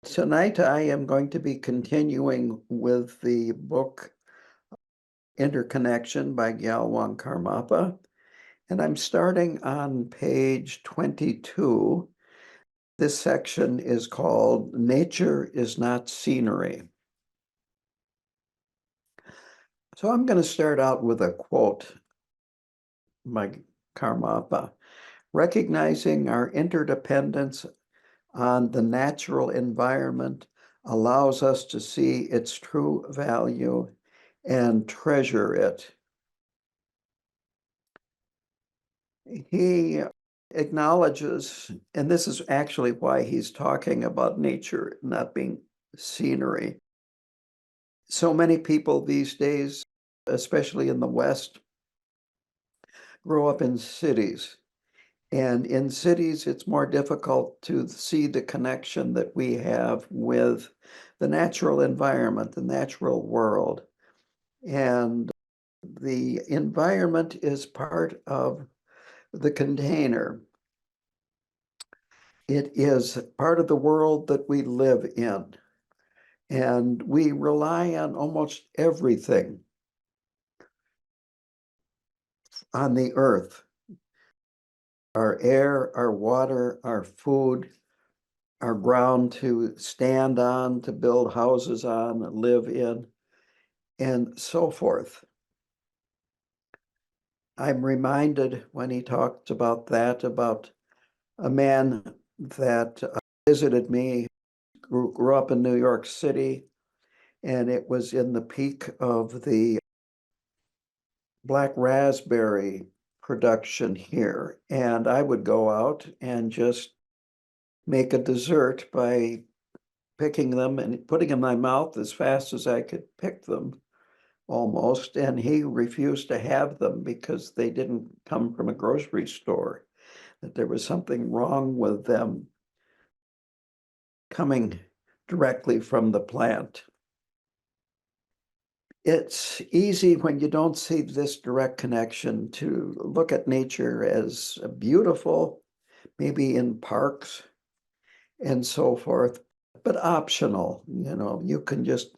Tonight, I am going to be continuing with the book Interconnection by Gyalwang Karmapa, and I'm starting on page 22. This section is called Nature is Not Scenery. So I'm going to start out with a quote by Karmapa. Recognizing our interdependence on the natural environment allows us to see its true value and treasure it. He acknowledges, and this is actually why he's talking about nature not being scenery. So many people these days, especially in the West, grow up in cities. And in cities, it's more difficult to see the connection that we have with the natural environment, the natural world. And the environment is part of the container. It is part of the world that we live in. And we rely on almost everything on the earth. Our air, our water, our food, our ground to stand on, to build houses on, live in, and so forth. I'm reminded when he talked about that, about a man that visited me, grew up in New York City, and it was in the peak of the black raspberry production here. And I would go out and just make a dessert by picking them and putting in my mouth as fast as I could pick them almost. And he refused to have them because they didn't come from a grocery store, that there was something wrong with them coming directly from the plant. It's easy when you don't see this direct connection to look at nature as beautiful, maybe in parks and so forth, but optional. You can just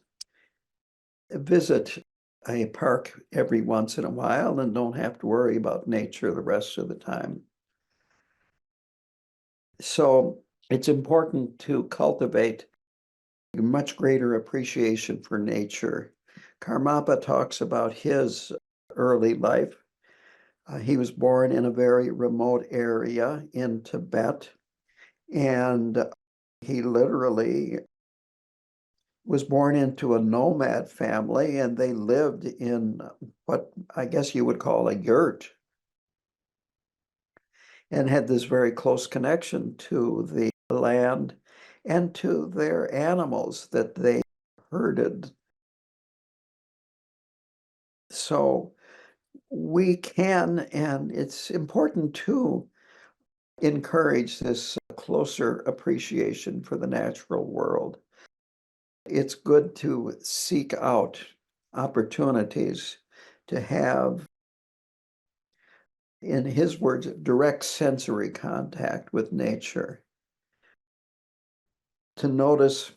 visit a park every once in a while and don't have to worry about nature the rest of the time. So it's important to cultivate a much greater appreciation for nature. Karmapa talks about his early life. He was born in a very remote area in Tibet, and he literally was born into a nomad family, and they lived in what I guess you would call a yurt, and had this very close connection to the land and to their animals that they herded. So we can, and it's important to encourage this closer appreciation for the natural world. It's good to seek out opportunities to have, in his words, direct sensory contact with nature. To notice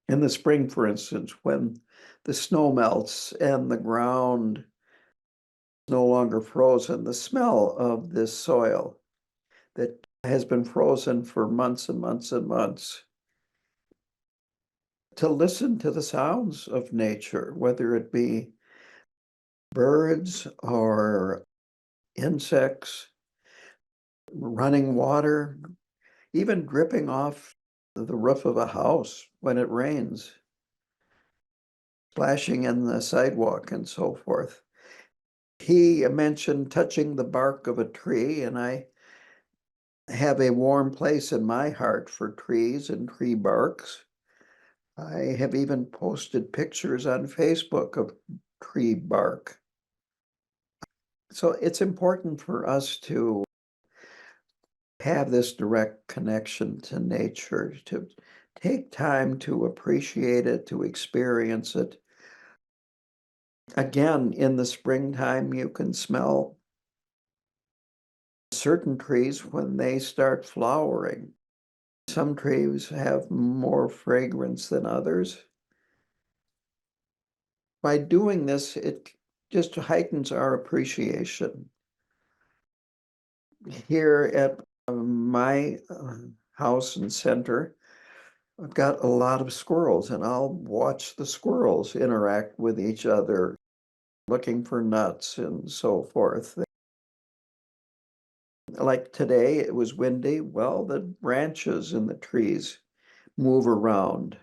in the spring, for instance, when the snow melts and the ground is no longer frozen, the smell of this soil that has been frozen for months and months and months. To listen to the sounds of nature, whether it be birds or insects, running water, even dripping off the roof of a house when it rains, splashing in the sidewalk and so forth. He mentioned touching the bark of a tree, and I have a warm place in my heart for trees and tree barks. I have even posted pictures on Facebook of tree bark. So it's important for us to have this direct connection to nature, to take time to appreciate it, to experience it. Again, in the springtime, you can smell certain trees when they start flowering. Some trees have more fragrance than others. By doing this, it just heightens our appreciation. Here at my house and center, I've got a lot of squirrels, and I'll watch the squirrels interact with each other, looking for nuts and so forth. Like today, it was windy. Well, the branches in the trees move around.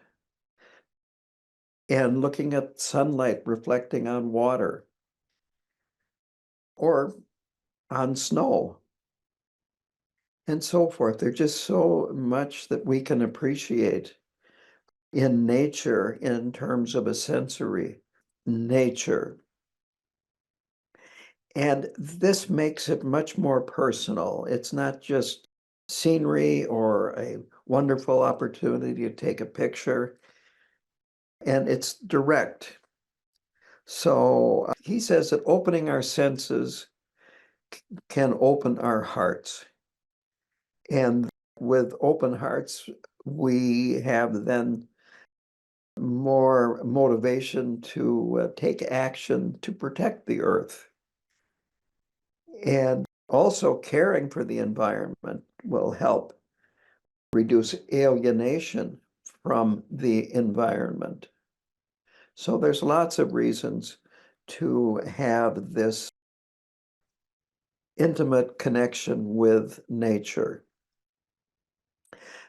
And looking at sunlight reflecting on water or on snow and so forth. There's just so much that we can appreciate in nature in terms of a sensory nature. And this makes it much more personal. It's not just scenery or a wonderful opportunity to take a picture, and it's direct. So he says that opening our senses can open our hearts. And with open hearts, we have then more motivation to take action to protect the earth. And also caring for the environment will help reduce alienation from the environment. So there's lots of reasons to have this intimate connection with nature.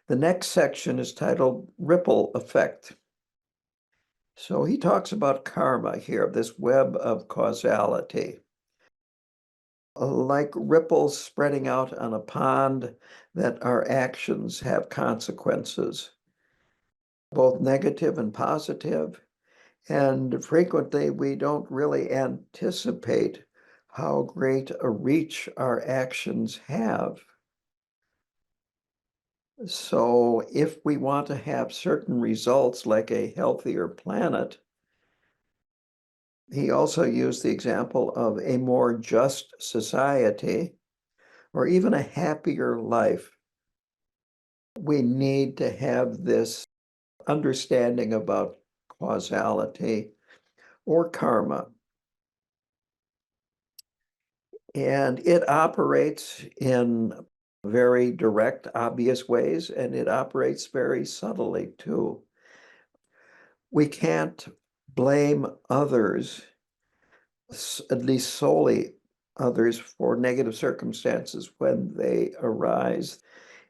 The next section is titled Ripple Effect. So he talks about karma here, this web of causality. Like ripples spreading out on a pond, that our actions have consequences, both negative and positive. And frequently we don't really anticipate how great a reach our actions have. So if we want to have certain results like a healthier planet, he also used the example of a more just society or even a happier life. We need to have this understanding about causality or karma. And it operates in very direct, obvious ways, and it operates very subtly too. We can't blame others, at least solely others, for negative circumstances when they arise.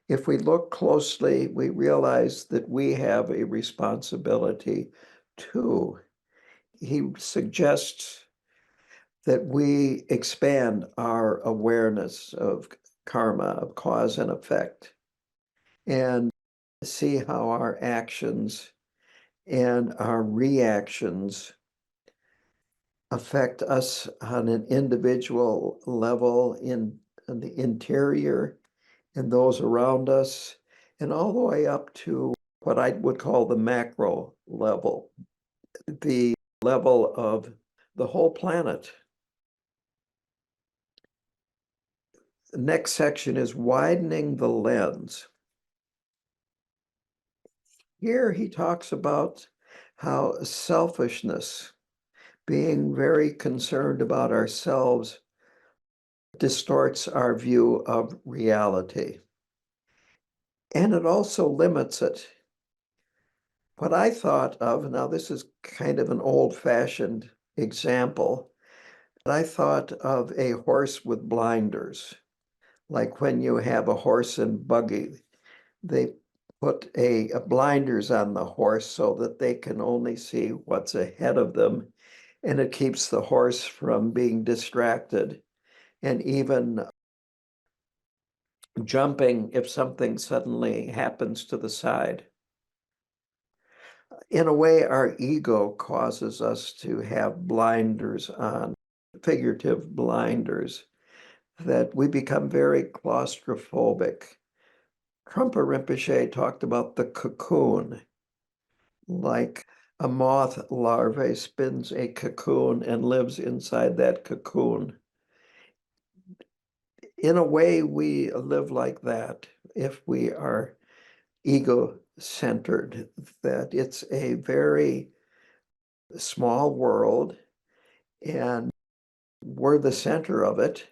If we look closely, we realize that we have a responsibility too. He suggests that we expand our awareness of karma, of cause and effect, and see how our actions and our reactions affect us on an individual level in the interior and those around us, and all the way up to what I would call the macro level, the level of the whole planet. The next section is widening the lens. Here he talks about how selfishness, being very concerned about ourselves, distorts our view of reality. And it also limits it. What I thought of, now this is kind of an old-fashioned example, but I thought of a horse with blinders. Like when you have a horse and buggy, they put a blinders on the horse so that they can only see what's ahead of them, and it keeps the horse from being distracted and even jumping if something suddenly happens to the side. In a way, our ego causes us to have blinders on, figurative blinders, that we become very claustrophobic. Trungpa Rinpoche talked about the cocoon, like a moth larvae spins a cocoon and lives inside that cocoon. In a way, we live like that if we are ego-centered, that it's a very small world and we're the center of it.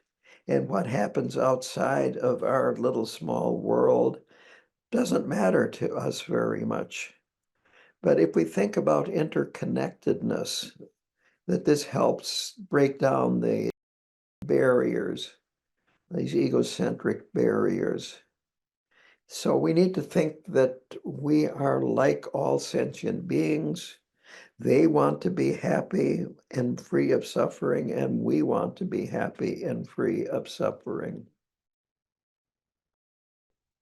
And what happens outside of our little small world doesn't matter to us very much. But if we think about interconnectedness, that this helps break down the barriers, these egocentric barriers. So we need to think that we are like all sentient beings. They want to be happy and free of suffering, and we want to be happy and free of suffering.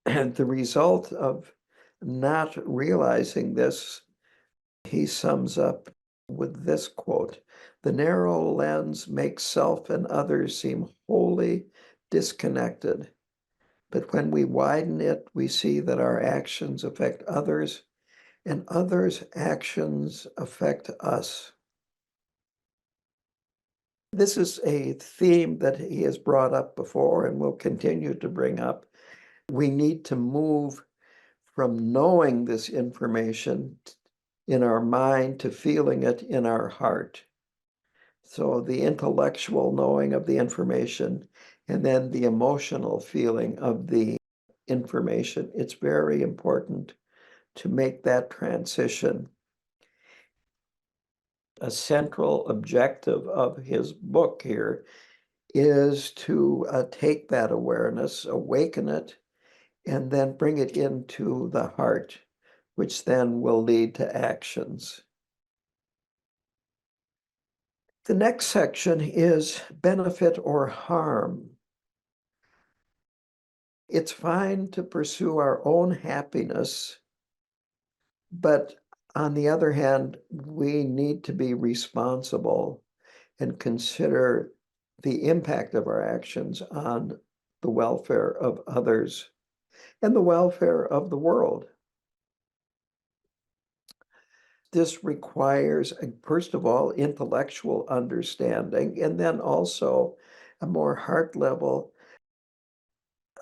And the result of not realizing this, he sums up with this quote: "The narrow lens makes self and others seem wholly disconnected. But when we widen it, we see that our actions affect others and others' actions affect us." This is a theme that he has brought up before and will continue to bring up. We need to move from knowing this information in our mind to feeling it in our heart. So the intellectual knowing of the information and then the emotional feeling of the information. It's very important to make that transition. A central objective of his book here is to take that awareness, awaken it, and then bring it into the heart, which then will lead to actions. The next section is benefit or harm. It's fine to pursue our own happiness, but on the other hand, we need to be responsible and consider the impact of our actions on the welfare of others and the welfare of the world. This requires, first of all, intellectual understanding, and then also a more heart level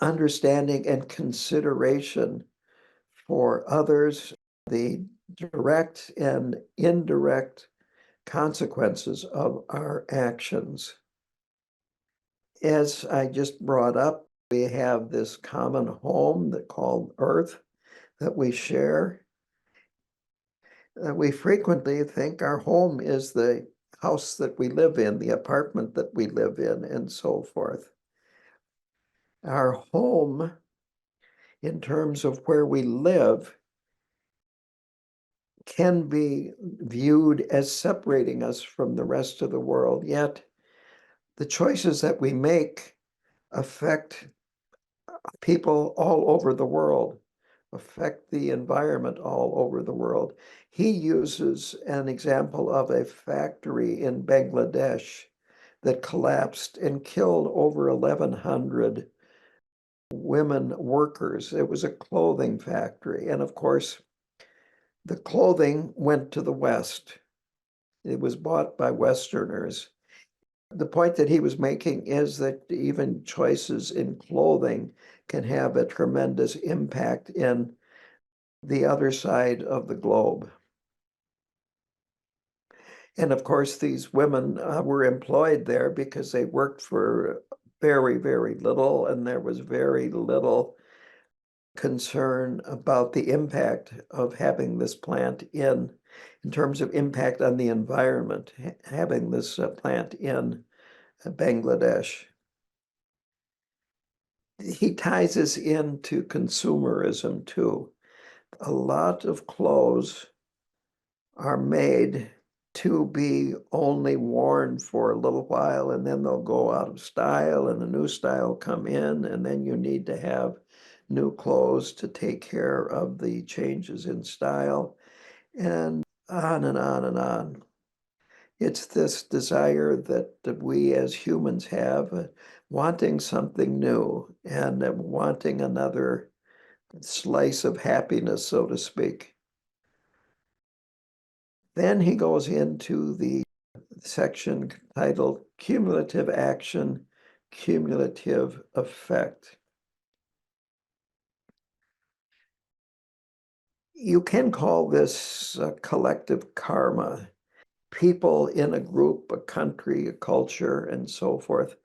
understanding and consideration for others, the direct and indirect consequences of our actions. As I just brought up, we have this common home that called Earth that we share. We frequently think our home is the house that we live in, the apartment that we live in, and so forth. Our home, in terms of where we live, can be viewed as separating us from the rest of the world, yet the choices that we make affect people all over the world, affect the environment all over the world. He uses an example of a factory in Bangladesh that collapsed and killed over 1,100 women workers. It was a clothing factory. And of course, the clothing went to the West. It was bought by Westerners. The point that he was making is that even choices in clothing can have a tremendous impact in the other side of the globe. And of course, these women were employed there because they worked for very, very little, and there was very little concern about the impact of having this plant in terms of impact on the environment, having this plant in Bangladesh. He ties this into consumerism too. A lot of clothes are made to be only worn for a little while and then they'll go out of style and a new style come in, and then you need to have new clothes to take care of the changes in style, and on and on and on. It's this desire that we as humans have, wanting something new and wanting another slice of happiness, so to speak. Then he goes into the section titled Cumulative Action, Cumulative Effect. You can call this collective karma. People in a group, a country, a culture, and so forth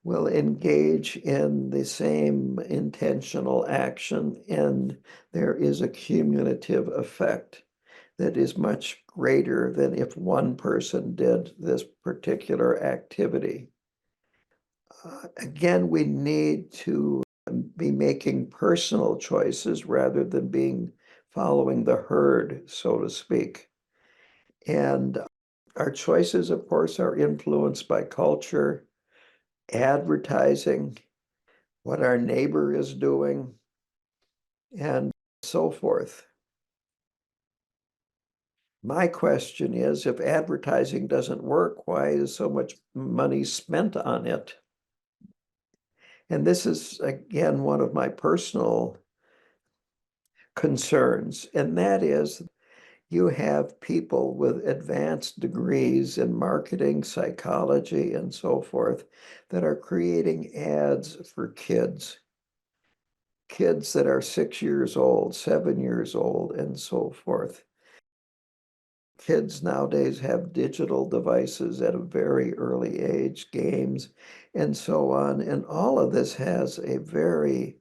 will engage in the same intentional action, and there is a cumulative effect that is much greater than if one person did this particular activity. Again, we need to be making personal choices rather than being following the herd, so to speak. And our choices, of course, are influenced by culture, advertising, what our neighbor is doing, and so forth. My question is, if advertising doesn't work, why is so much money spent on it? And this is, again, one of my personal concerns, and that is you have people with advanced degrees in marketing, psychology, and so forth that are creating ads for kids that are 6 years old, 7 years old, and so forth. Kids nowadays have digital devices at a very early age, games, and so on. And all of this has a very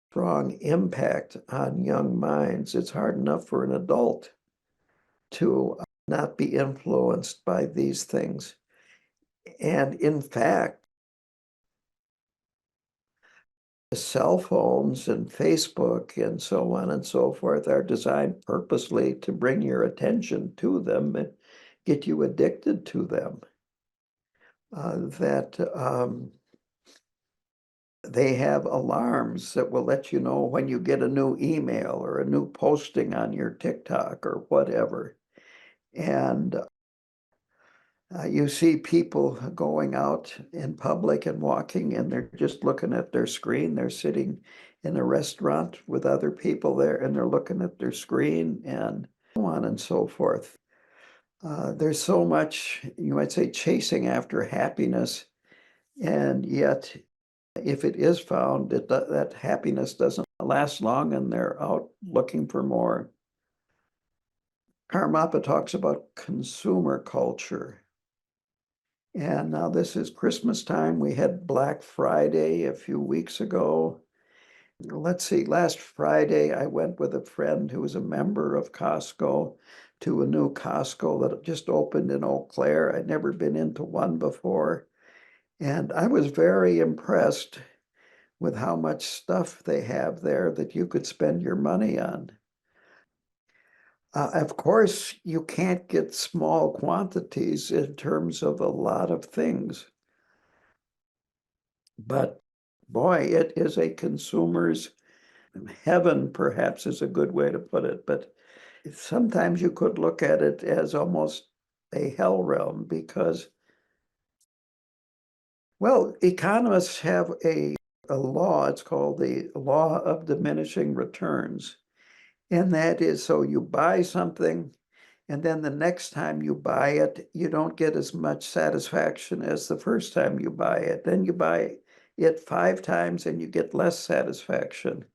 strong impact on young minds. It's hard enough for an adult to not be influenced by these things. And in fact, cell phones and Facebook and so on and so forth are designed purposely to bring your attention to them and get you addicted to them. They have alarms that will let you know when you get a new email or a new posting on your TikTok or whatever. And you see people going out in public and walking, and they're just looking at their screen. They're sitting in a restaurant with other people there, and they're looking at their screen and so on and so forth. There's so much, you might say, chasing after happiness, and yet, if it is found, that happiness doesn't last long, and they're out looking for more. Karmapa talks about consumer culture. And now this is Christmas time. We had Black Friday a few weeks ago. Let's see, last Friday, I went with a friend who was a member of Costco to a new Costco that just opened in Eau Claire. I'd never been into one before. And I was very impressed with how much stuff they have there that you could spend your money on. Of course, you can't get small quantities in terms of a lot of things. But boy, it is a consumer's heaven, perhaps is a good way to put it. But sometimes you could look at it as almost a hell realm because, well, economists have a law, it's called the law of diminishing returns. And that is, so you buy something, and then the next time you buy it, you don't get as much satisfaction as the first time you buy it. Then you buy it 5 times and you get less satisfaction,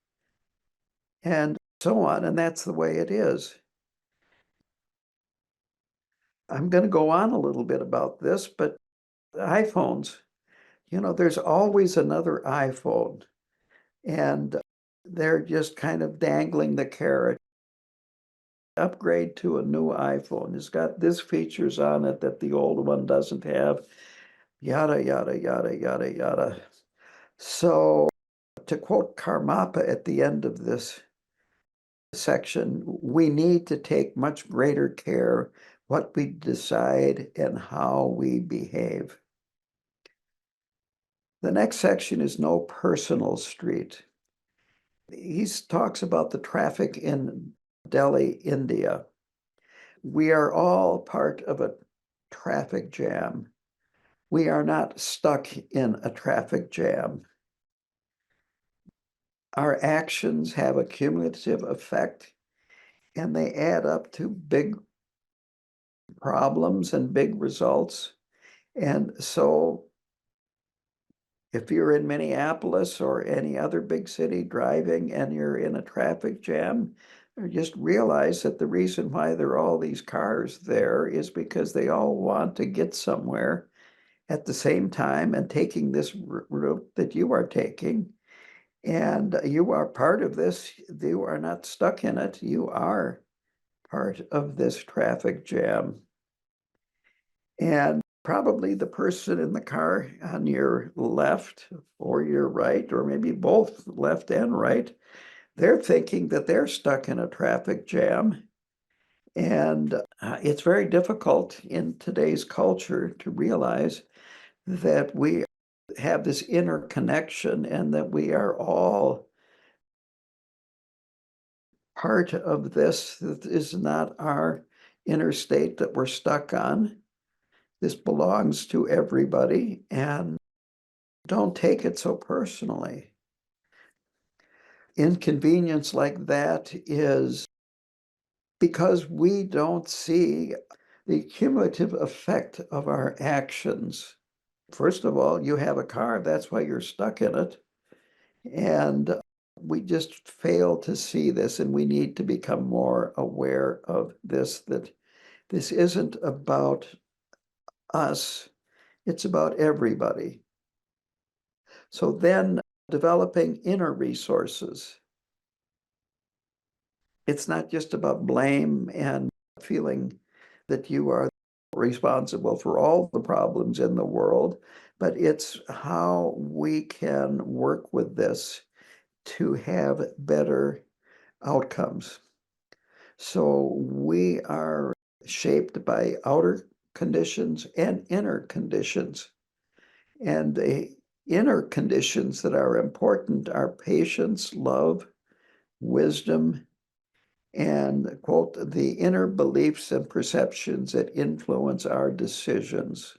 and so on. And that's the way it is. I'm going to go on a little bit about this, but iPhones, there's always another iPhone, and they're just kind of dangling the carrot. Upgrade to a new iPhone. It's got this features on it that the old one doesn't have, yada, yada, yada, yada, yada. So to quote Karmapa at the end of this section, we need to take much greater care what we decide and how we behave. The next section is No Personal Street. He talks about the traffic in Delhi, India. We are all part of a traffic jam. We are not stuck in a traffic jam. Our actions have a cumulative effect, and they add up to big problems and big results. And so if you're in Minneapolis or any other big city driving and you're in a traffic jam, just realize that the reason why there are all these cars there is because they all want to get somewhere at the same time and taking this route that you are taking. And you are part of this. You are not stuck in it. You are part of this traffic jam. And probably the person in the car on your left or your right, or maybe both left and right, they're thinking that they're stuck in a traffic jam. And it's very difficult in today's culture to realize that we have this interconnection and that we are all part of this. That is not our interstate that we're stuck on. This belongs to everybody, and don't take it so personally. Inconvenience like that is because we don't see the cumulative effect of our actions. First of all, you have a car, that's why you're stuck in it. And we just fail to see this, and we need to become more aware of this, that this isn't about us, it's about everybody. So then developing inner resources. It's not just about blame and feeling that you are responsible for all the problems in the world, but it's how we can work with this to have better outcomes. So we are shaped by outer conditions and inner conditions. And the inner conditions that are important are patience, love, wisdom, and, quote, the inner beliefs and perceptions that influence our decisions.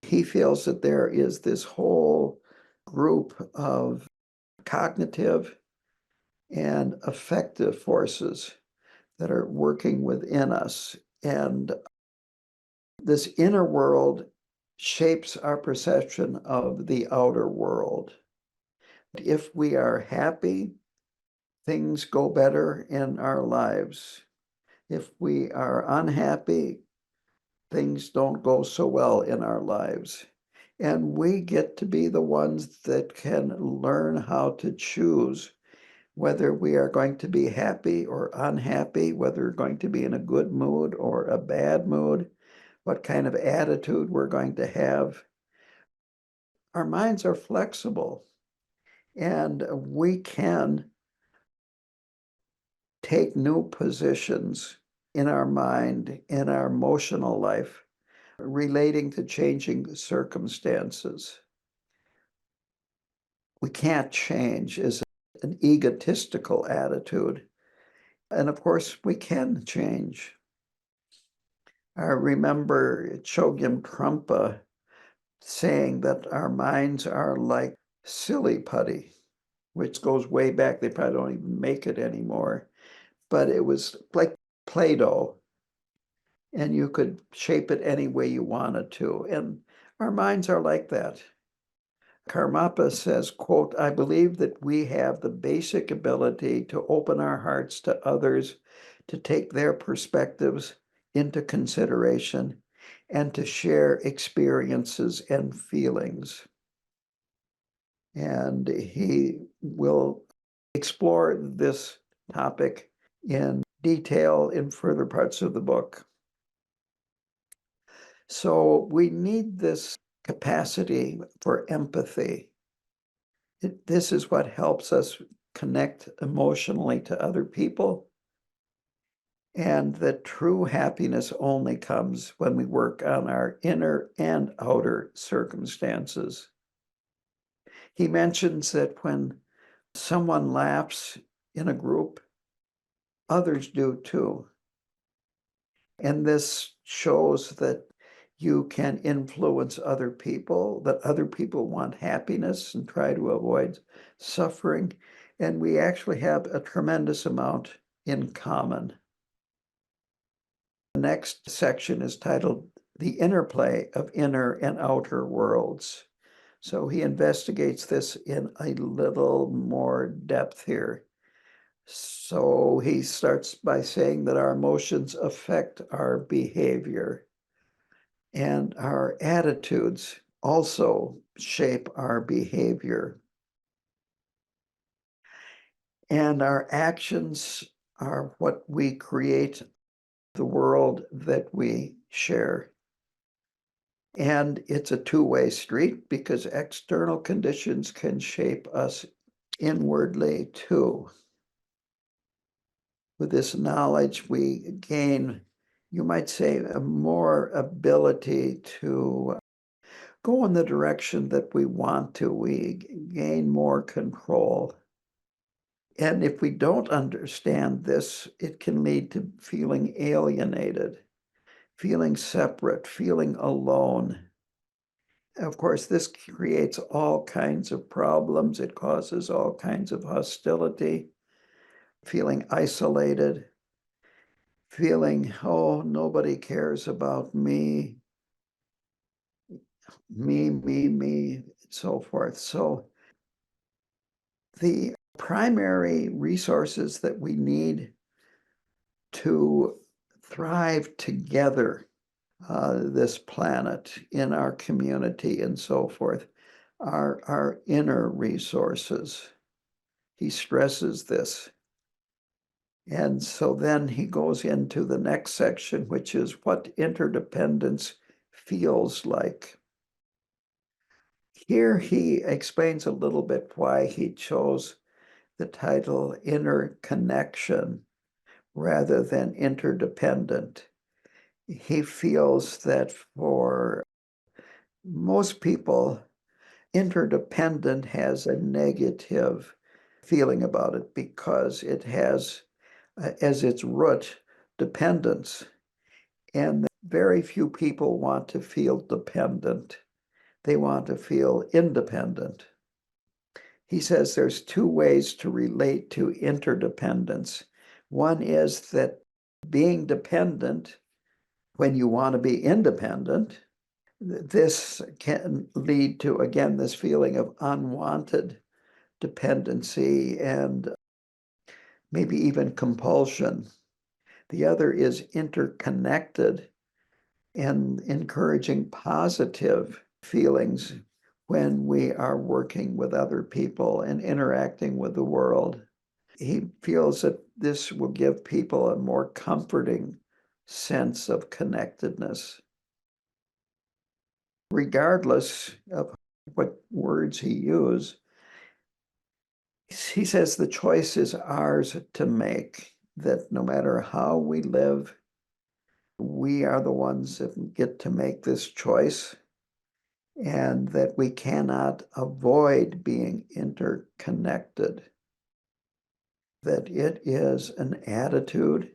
He feels that there is this whole group of cognitive and affective forces that are working within us. And this inner world shapes our perception of the outer world. If we are happy, things go better in our lives. If we are unhappy, things don't go so well in our lives. And we get to be the ones that can learn how to choose whether we are going to be happy or unhappy, whether we're going to be in a good mood or a bad mood, what kind of attitude we're going to have. Our minds are flexible, and we can take new positions in our mind, in our emotional life, relating to changing circumstances. We can't change is an egotistical attitude. And of course, we can change. I remember Chogyam Trungpa saying that our minds are like silly putty, which goes way back. They probably don't even make it anymore. But it was like Play-Doh, and you could shape it any way you wanted to. And our minds are like that. Karmapa says, quote, I believe that we have the basic ability to open our hearts to others, to take their perspectives into consideration, and to share experiences and feelings. And he will explore this topic in detail in further parts of the book. So we need this capacity for empathy. This is what helps us connect emotionally to other people. And that true happiness only comes when we work on our inner and outer circumstances. He mentions that when someone laughs in a group, others do too. And this shows that you can influence other people, that other people want happiness and try to avoid suffering. And we actually have a tremendous amount in common. The next section is titled The Interplay of Inner and Outer Worlds. So he investigates this in a little more depth here. So he starts by saying that our emotions affect our behavior, and our attitudes also shape our behavior. And our actions are what we create the world that we share. And it's a two-way street because external conditions can shape us inwardly too. With this knowledge, we gain, you might say, a more ability to go in the direction that we want to. We gain more control. And if we don't understand this, it can lead to feeling alienated, feeling separate, feeling alone. Of course, this creates all kinds of problems. It causes all kinds of hostility, feeling isolated, feeling, oh, nobody cares about me, and so forth. So the primary resources that we need to thrive together, this planet, in our community and so forth, are our inner resources. He stresses this. And so then he goes into the next section, which is what interdependence feels like. Here he explains a little bit why he chose the title Interconnection rather than Interdependent. He feels that for most people, interdependent has a negative feeling about it because it has as its root dependence. And very few people want to feel dependent. They want to feel independent. He says there's two ways to relate to interdependence. One is that being dependent when you want to be independent, this can lead to, again, this feeling of unwanted dependency and maybe even compulsion. The other is interconnected and encouraging positive feelings when we are working with other people and interacting with the world. He feels that this will give people a more comforting sense of connectedness. Regardless of what words he uses, he says the choice is ours to make, that no matter how we live, we are the ones that get to make this choice, and that we cannot avoid being interconnected, that it is an attitude.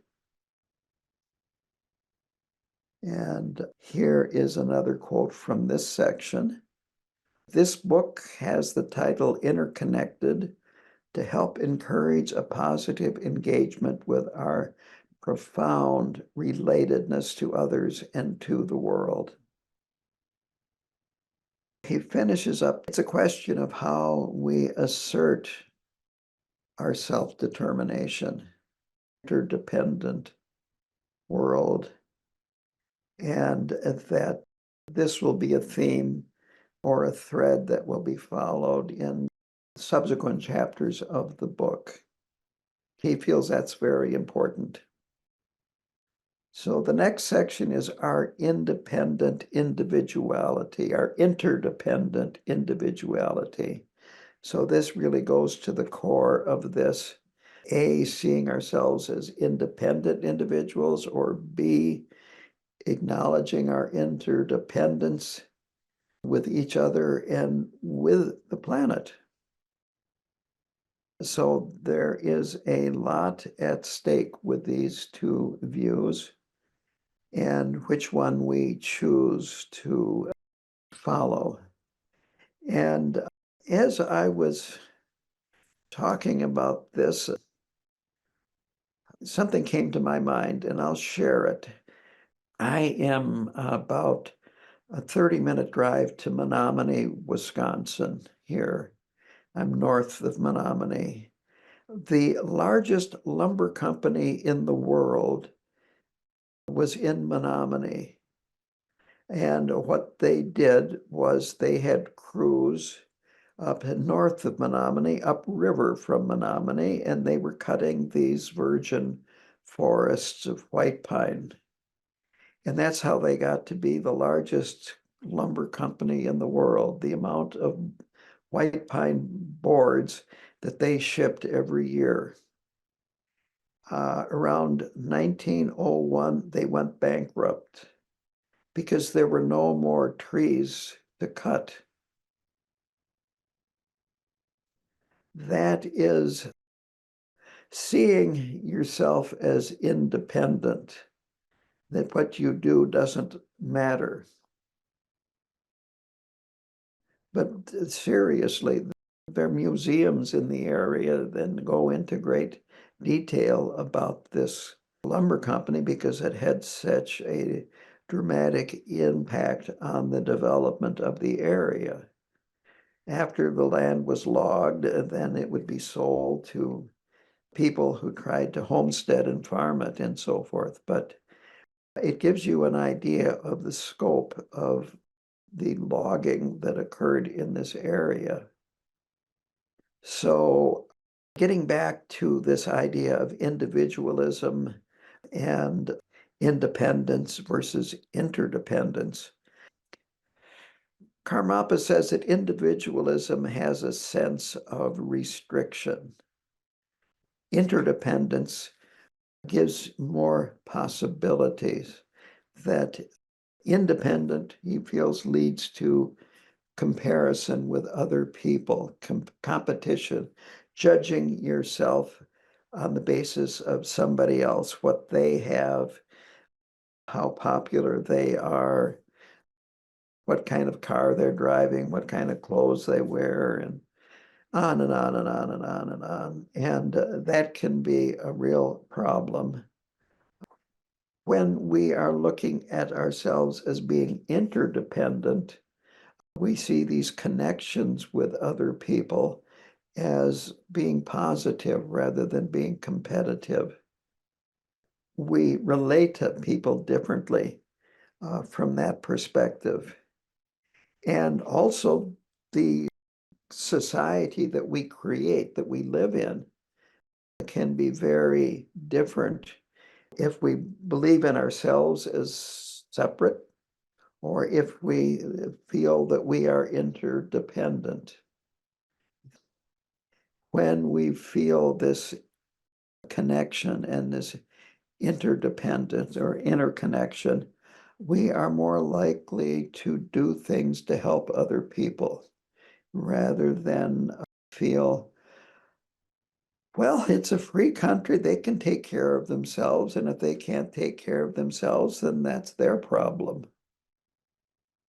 And here is another quote from this section. This book has the title Interconnected to help encourage a positive engagement with our profound relatedness to others and to the world. He finishes up, it's a question of how we assert our self-determination, interdependent world, and that this will be a theme or a thread that will be followed in subsequent chapters of the book. He feels that's very important. So the next section is our independent individuality, our interdependent individuality. So this really goes to the core of this. A, seeing ourselves as independent individuals, or B, acknowledging our interdependence with each other and with the planet. So there is a lot at stake with these two views, and which one we choose to follow. And as I was talking about this, something came to my mind, and I'll share it. I am about a 30-minute drive to Menominee, Wisconsin here. I'm north of Menominee. The largest lumber company in the world was in Menominee. And what they did was they had crews up north of Menominee, upriver from Menominee, and they were cutting these virgin forests of white pine. And that's how they got to be the largest lumber company in the world. The amount of white pine boards that they shipped every year. Around 1901, they went bankrupt because there were no more trees to cut. That is seeing yourself as independent, that what you do doesn't matter. But seriously, there are museums in the area that go into great detail about this lumber company because it had such a dramatic impact on the development of the area. After the land was logged, then it would be sold to people who tried to homestead and farm it and so forth. But it gives you an idea of the scope of the logging that occurred in this area. So getting back to this idea of individualism and independence versus interdependence, Karmapa says that individualism has a sense of restriction. Interdependence gives more possibilities. That independent, he feels, leads to comparison with other people, competition, judging yourself on the basis of somebody else, what they have, how popular they are, what kind of car they're driving, what kind of clothes they wear, and on and on and on and on and on. And that can be a real problem. When we are looking at ourselves as being interdependent, we see these connections with other people as being positive rather than being competitive. We relate to people differently from that perspective. And also the society that we create, that we live in, can be very different if we believe in ourselves as separate or if we feel that we are interdependent. When we feel this connection and this interdependence or interconnection, we are more likely to do things to help other people rather than feel, well, it's a free country, they can take care of themselves, and if they can't take care of themselves, then that's their problem.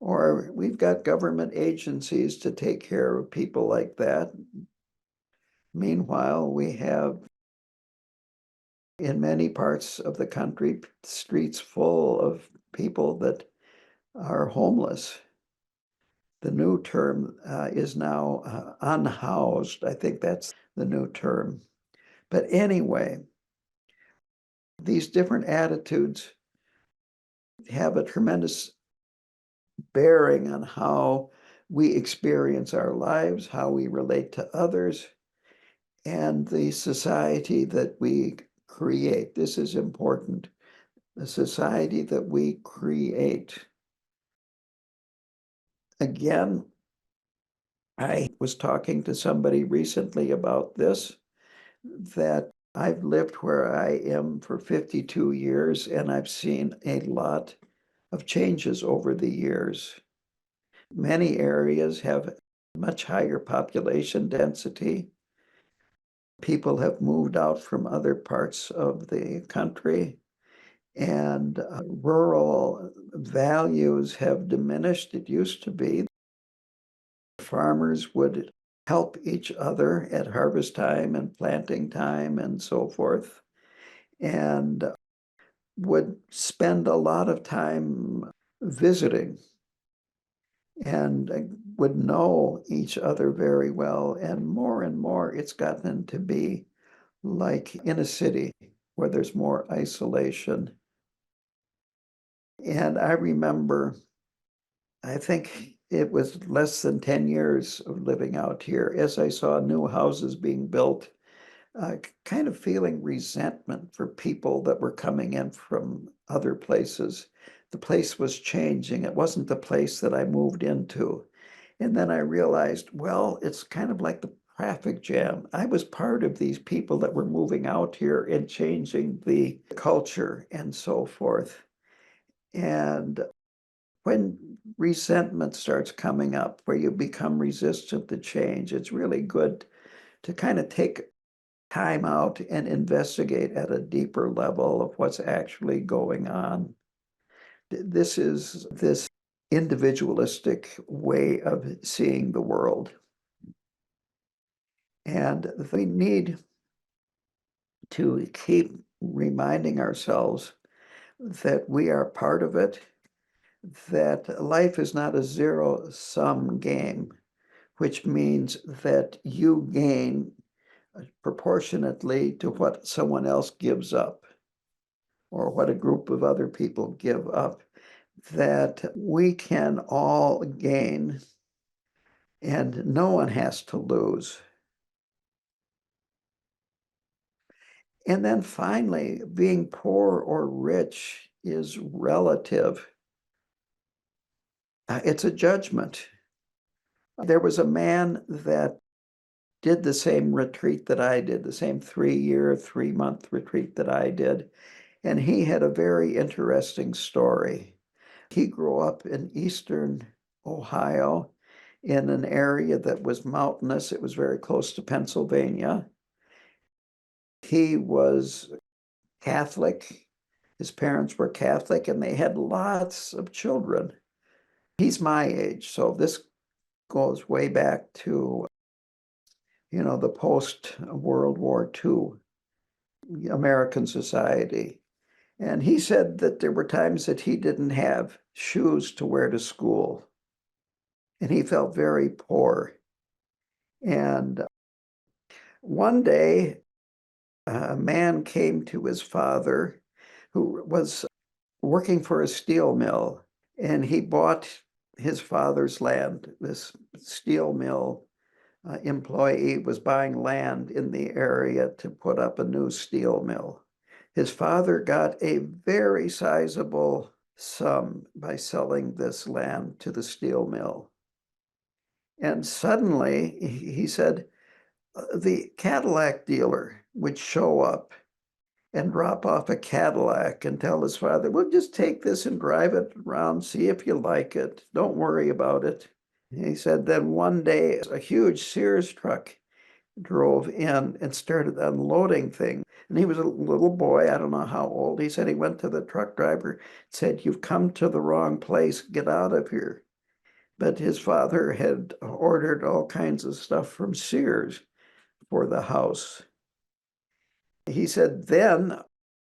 Or we've got government agencies to take care of people like that. Meanwhile, we have in many parts of the country streets full of people that are homeless. The new term is now unhoused. I think that's the new term. But anyway, these different attitudes have a tremendous bearing on how we experience our lives, how we relate to others, and the society that we create. This is important. The society that we create. Again, I was talking to somebody recently about this, that I've lived where I am for 52 years, and I've seen a lot of changes over the years. Many areas have much higher population density. People have moved out from other parts of the country, and rural values have diminished. It used to be farmers would help each other at harvest time and planting time and so forth, and would spend a lot of time visiting and would know each other very well. And more it's gotten to be like in a city where there's more isolation. And I remember, I think it was less than 10 years of living out here, as I saw new houses being built, kind of feeling resentment for people that were coming in from other places. The place was changing. It wasn't the place that I moved into. And then I realized, well, it's kind of like the traffic jam. I was part of these people that were moving out here and changing the culture and so forth. And when resentment starts coming up, where you become resistant to change, it's really good to kind of take time out and investigate at a deeper level of what's actually going on. This is this individualistic way of seeing the world. And we need to keep reminding ourselves that we are part of it, that life is not a zero-sum game, which means that you gain proportionately to what someone else gives up or what a group of other people give up, that we can all gain and no one has to lose. And then finally, being poor or rich is relative. It's a judgment. There was a man that did the same retreat that I did, the same 3-year, 3-month retreat that I did. And he had a very interesting story. He grew up in eastern Ohio in an area that was mountainous. It was very close to Pennsylvania. He was Catholic. His parents were Catholic and they had lots of children. He's my age, so this goes way back to, the post-World War II American society. And he said that there were times that he didn't have shoes to wear to school. And he felt very poor. And one day, a man came to his father who was working for a steel mill, and he bought his father's land. This steel mill employee was buying land in the area to put up a new steel mill. His father got a very sizable sum by selling this land to the steel mill. And suddenly, he said, the Cadillac dealer would show up and drop off a Cadillac and tell his father, well, just take this and drive it around, see if you like it. Don't worry about it. He said, then one day, a huge Sears truck drove in and started unloading things. And he was a little boy, I don't know how old. He said he went to the truck driver, said, you've come to the wrong place, get out of here. But his father had ordered all kinds of stuff from Sears for the house. He said then,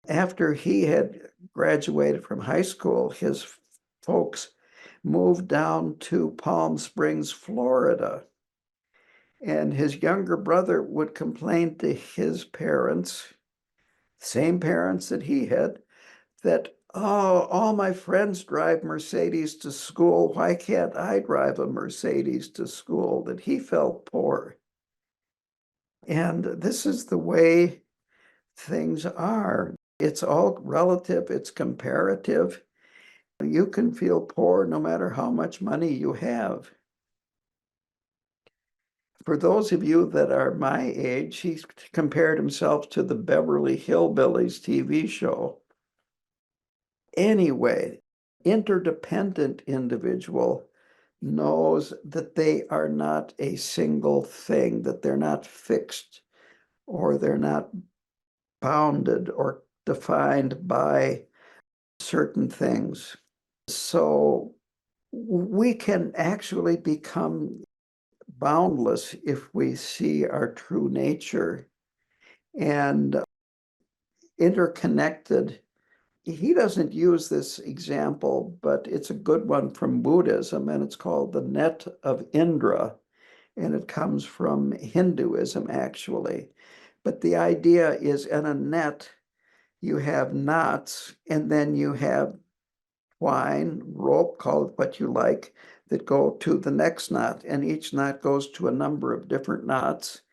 after he had graduated from high school, his folks moved down to Palm Springs, Florida. And his younger brother would complain to his parents, same parents that he had, that, oh, all my friends drive Mercedes to school. Why can't I drive a Mercedes to school? That he felt poor. And this is the way things are. It's all relative, it's comparative. You can feel poor no matter how much money you have. For those of you that are my age, he compared himself to the Beverly Hillbillies TV show. Anyway, interdependent individual knows that they are not a single thing, that they're not fixed or they're not bounded or defined by certain things. So we can actually become boundless if we see our true nature and interconnected. He doesn't use this example, but it's a good one from Buddhism, and it's called the net of Indra, and it comes from Hinduism, actually. But the idea is in a net, you have knots, and then you have twine, rope, call it what you like, that go to the next knot. And each knot goes to a number of different knots.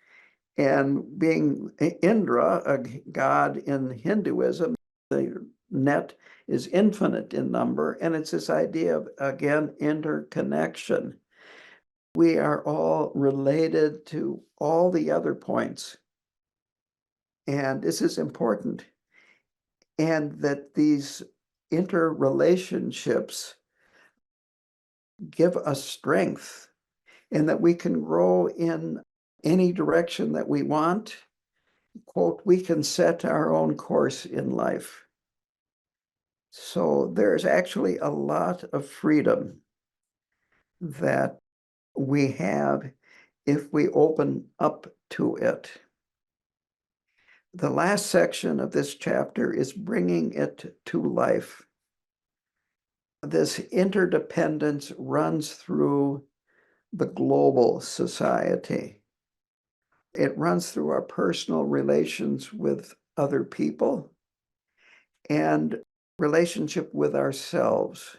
And being Indra, a god in Hinduism, the net is infinite in number. And it's this idea of, again, interconnection. We are all related to all the other points. And this is important. And that these interrelationships give us strength, and that we can grow in any direction that we want. Quote, we can set our own course in life. So there's actually a lot of freedom that we have if we open up to it. The last section of this chapter is bringing it to life. This interdependence runs through the global society. It runs through our personal relations with other people and relationship with ourselves.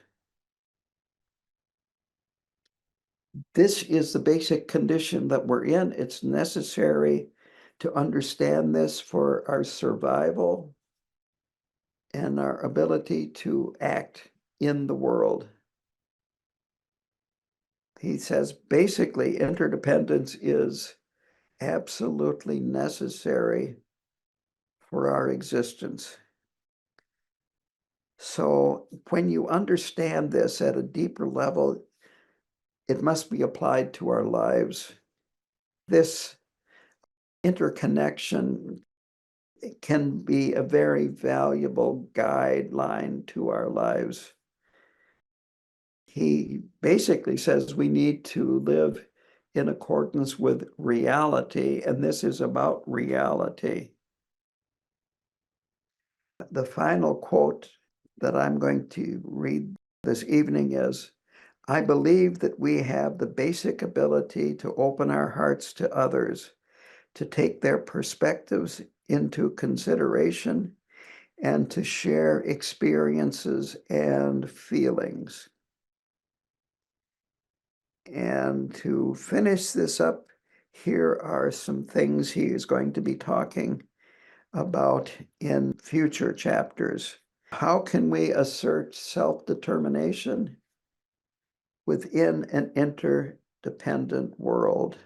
This is the basic condition that we're in. It's necessary to understand this for our survival and our ability to act in the world. He says basically interdependence is absolutely necessary for our existence. So when you understand this at a deeper level, it must be applied to our lives. This interconnection can be a very valuable guideline to our lives. He basically says we need to live in accordance with reality, and this is about reality. The final quote that I'm going to read this evening is, I believe that we have the basic ability to open our hearts to others, to take their perspectives into consideration, and to share experiences and feelings. And to finish this up, here are some things he is going to be talking about in future chapters. How can we assert self-determination within an interdependent world?